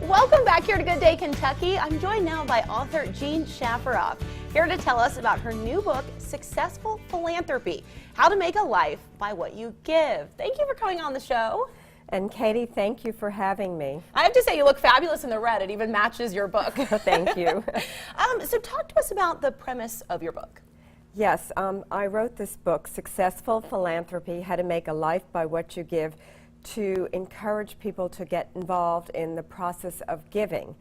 Welcome back here to Good Day Kentucky. I'm joined now by author Jean Shafiroff, here to tell us about her new book, Successful Philanthropy, How to Make a Life by What You Give. Thank you for coming on the show. And Katie, thank you for having me. I have to say, you look fabulous in the red. It even matches your book. Thank you. So talk to us about the premise of your book. Yes, I wrote this book, Successful Philanthropy, How to Make a Life by What You Give, to encourage people to get involved in the process of giving.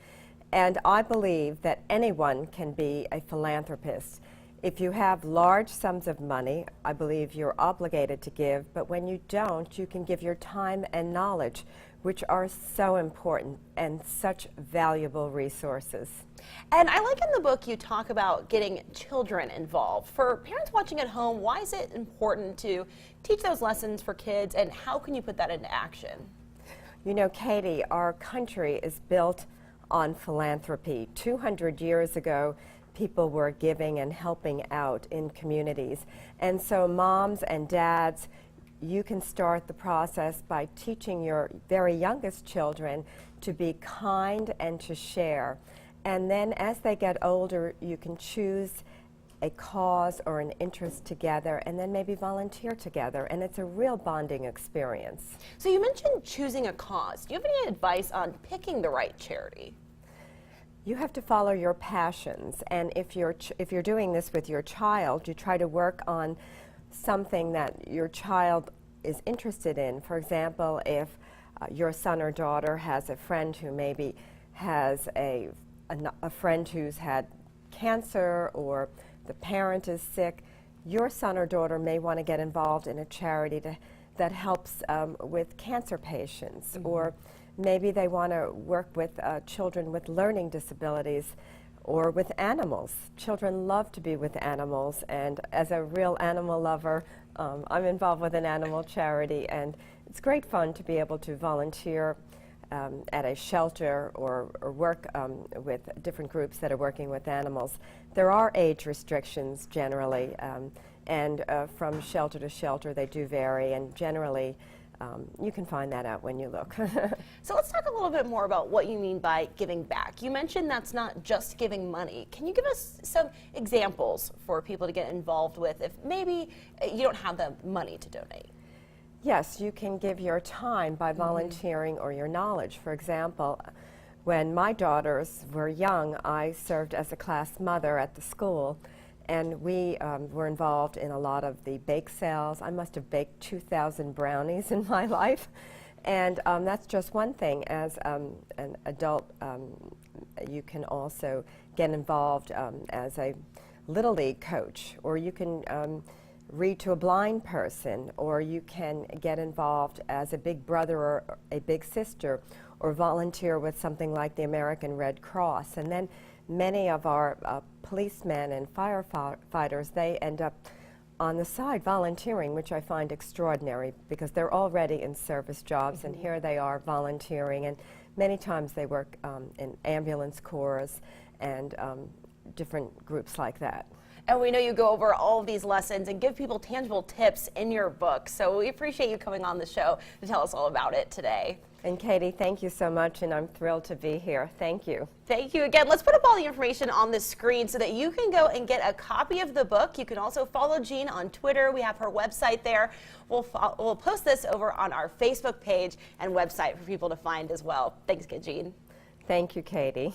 And I believe that anyone can be a philanthropist. If you have large sums of money, I believe you're obligated to give, but when you don't, you can give your time and knowledge, which are so important and such valuable resources. And I like in the book you talk about getting children involved. For parents watching at home, why is it important to teach those lessons for kids, and how can you put that into action? You know, Katie, our country is built on philanthropy. 200 years ago, people were giving and helping out in communities. And so moms and dads, you can start the process by teaching your very youngest children to be kind and to share. And then as they get older, you can choose a cause or an interest together and then maybe volunteer together. And it's a real bonding experience. So you mentioned choosing a cause. Do you have any advice on picking the right charity? You have to follow your passions, and if you're doing this with your child, you try to work on something that your child is interested in. For example, if your son or daughter has a friend who maybe has a friend who's had cancer, or the parent is sick, your son or daughter may want to get involved in a charity that helps with cancer patients, or maybe they want to work with children with learning disabilities or with animals. Children love to be with animals, and as a real animal lover, I'm involved with an animal charity, and it's great fun to be able to volunteer at a shelter or work with different groups that are working with animals. There are age restrictions generally, and from shelter to shelter they do vary, and generally you can find that out when you look. So let's talk a little bit more about what you mean by giving back. You mentioned that's not just giving money. Can you give us some examples for people to get involved with if maybe you don't have the money to donate? Yes, you can give your time by volunteering or your knowledge. For example, when my daughters were young, I served as a class mother at the school, and we were involved in a lot of the bake sales. I must have baked 2,000 brownies in my life. And that's just one thing. As an adult, you can also get involved as a Little League coach, or you can read to a blind person, or you can get involved as a big brother or a big sister, or volunteer with something like the American Red Cross. And then many of our policemen and firefighters, they end up on the side volunteering, which I find extraordinary because they're already in service jobs, and here they are volunteering, and many times they work in ambulance corps and different groups like that. And we know you go over all of these lessons and give people tangible tips in your book, so we appreciate you coming on the show to tell us all about it today. And Katie, thank you so much, and I'm thrilled to be here. Thank you. Thank you again. Let's put up all the information on the screen so that you can go and get a copy of the book. You can also follow Jean on Twitter. We have her website there. We'll post this over on our Facebook page and website for people to find as well. Thanks again, Jean. Thank you, Katie.